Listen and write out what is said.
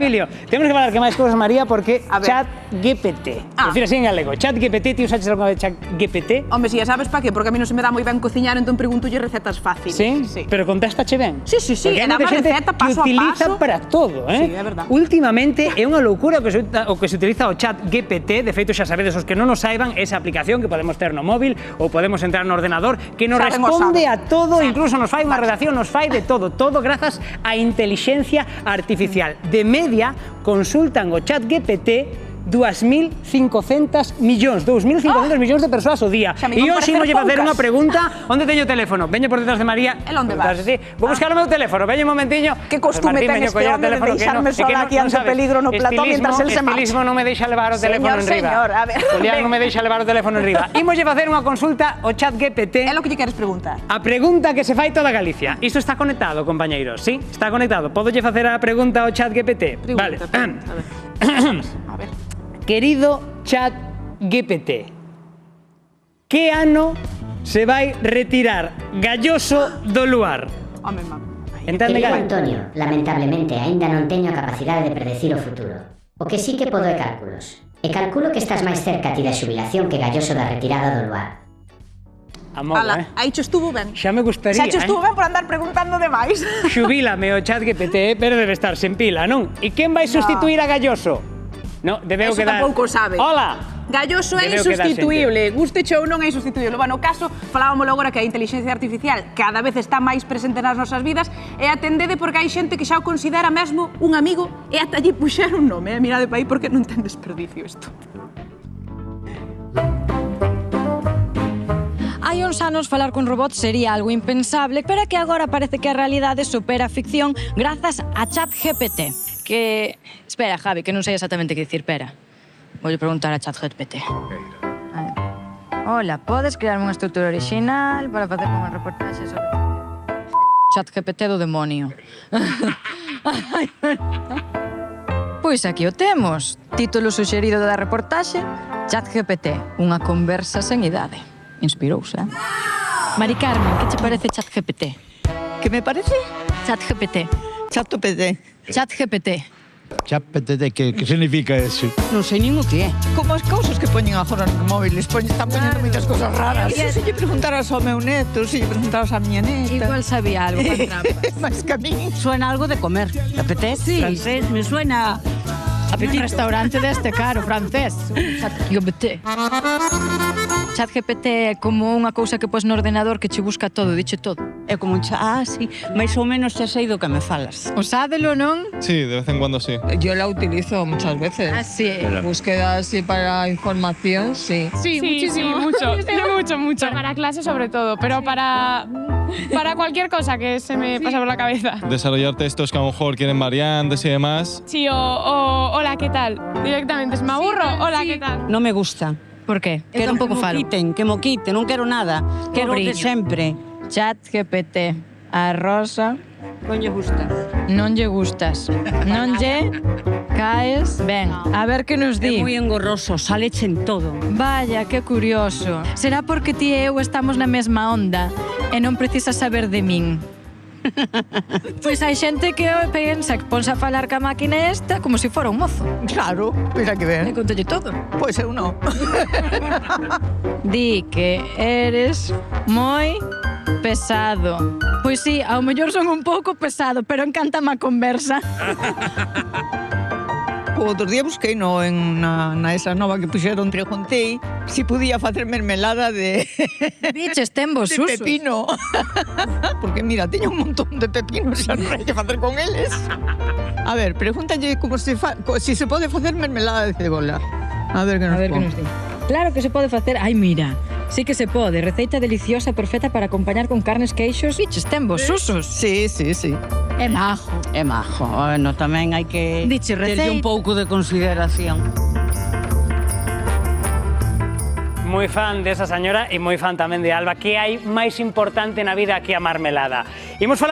Emilio, temos que falar que máis cousas, María, porque ChatGPT. Prefiro así en galego. ChatGPT, ti usaches algo de ChatGPT? Hombre, si ya sabes para qué, porque a mí non se me dá moi ben cociñar, entón preguntolle recetas fáciles. Sí? Pero contéstache ben? Sí, Porque hai dá moita unha xente receta paso que a utiliza paso. para todo, eh? Sí, é verdad. Últimamente é unha loucura o que se utiliza o ChatGPT. De feito, xa sabedes, os que non o saiban, esa aplicación que podemos ter no móvil ou podemos entrar no ordenador, que nos responde a todo, incluso nos fai unha redacción, nos fai de todo. Todo grazas á intelixencia artificial. De media, consultan o ChatGPT 2.500 millóns de persoas ao día. E hoxe imos facer unha pregunta. Onde teño o teléfono? Veño por detrás de María. El onde vas? Vou buscar o meu teléfono, veño un momentiño. Que costume ten este home de deixarme sola aquí ante o peligro no plató mientras el se marcha. Estilismo non me deixa levar o teléfono en riba. Señor, a ver. Julián non me deixa levar o teléfono en riba. Imos facer unha consulta ao ChatGPT. É lo que lle queres preguntar? A pregunta que se fai toda Galicia. Isto está conectado, compañeiros, sí? Está conectado. Podolle facer a pregunta ao ChatGPT? Vale. A ver. Querido ChatGPT, que ano se vai retirar Galloso do luar? Home, mami. Entende, Querido Gal? Antonio, lamentablemente aínda non teño a capacidade de predecir o futuro. O que sí que podo é cálculos. E calculo que estás máis cerca ti da xubilación que Galloso da retirada do luar. Amogo, Aí che estuvo ben. Xa me gustaría, Xa che estuvo ben por andar preguntando demais. Xubílame o ChatGPT, pero debe estar sen pila, non? E quen vai sustituir a Galloso? No, debeu Eso quedar... tampouco sabe. Hola! Galloso é Debeu quedar insustituible, gusteche ou non é insustituible. Bueno, o caso, falábamos agora que a inteligencia artificial cada vez está máis presente nas nosas vidas e atendede porque hai xente que xa o considera mesmo un amigo e ata lle puxeron un nome. Mirade pa aí porque non ten desperdicio isto. Hai uns anos falar con robots sería algo impensable, pero é que agora parece que a realidade supera a ficción grazas a ChatGPT. Que... Espera, Javi, que non sei exactamente que dicir, pera. Voulle preguntar a ChatGPT. Hola, podes crearme unha estrutura original para facer unha reportaxe sobre... ChatGPT do demonio. Pois aquí o temos. Título suxerido da reportaxe: ChatGPT, unha conversa sen idade. Inspirouse, eh? Mari Carmen, que che parece ChatGPT? ¿Qué me parece? ChatGPT. ChatGPT. ChatGPT. ChatGPT, que significa eso? Non sei nin o que é. Como as cousas que poñen agora nos móviles, están poñendo moitas cousas raras. Se lle preguntaras ao meu neto, se lle preguntaras á miña neta... Igual sabía algo con trampas. Máis que a mí. Suena algo de comer. ¿Te apetece? Sí. Francés, me suena... Un restaurante deste caro, francés. ChatGPT. ChatGPT é como unha cousa que pos no ordenador que che busca todo, diche todo. É como un sí, máis ou menos xa sei do que me falas. Usádelo, non? Sí, de vez en cuando sí. Yo la utilizo muchas veces. Así. Búsqueda así para información, sí. Sí, muchísimo. Sí, mucho. Para clase sobre todo, pero para cualquier cosa que se me pasa por la cabeza. Desarrollar textos que a lo mejor quieren variantes y demás. Sí, o hola, ¿qué tal? Directamente, ¿me aburro? Hola, ¿qué tal? Non me gusta. Por qué? Quero un pouco falo. que mo quiten, non quero nada. Quero de sempre. ChatGPT. A Rosa Non lle gusta. non lle gustas. Non lle caes ben. A ver que nos É di. moi engorroso, saleche en todo. Vaya, que curioso. Será porque ti e eu estamos na mesma onda e non precisas saber de min. Pois hai xente que pensa que ponse a falar ca máquina esta como se fora un mozo. Claro, mira que E ben. contolle todo. Pois eu non. Di que eres moi pesado. Pois sí, ao mellor son un pouco pesado, pero encántame a conversa. O outro día busquei na esa nova que puxeron, preguntei si podía facer mermelada de Biches, ten vos usos. pepino. Porque mira, teño un montón de pepinos xa non hai que facer con eles. A ver, pregúntalle como si se pode facer mermelada de cebola. A ver que nos di. Claro que se pode facer. Ai, mira, sí que se pode. Receita deliciosa, perfecta para acompañar con carnes, queixos. Biches, ten vos usos. Sí. É majo. É majo. Bueno, tamén hai que Diche terlle un receita. pouco de consideración. Moi fan desa señora e moi fan tamén de Alba. Que hai máis importante na vida que a marmelada? Imos falar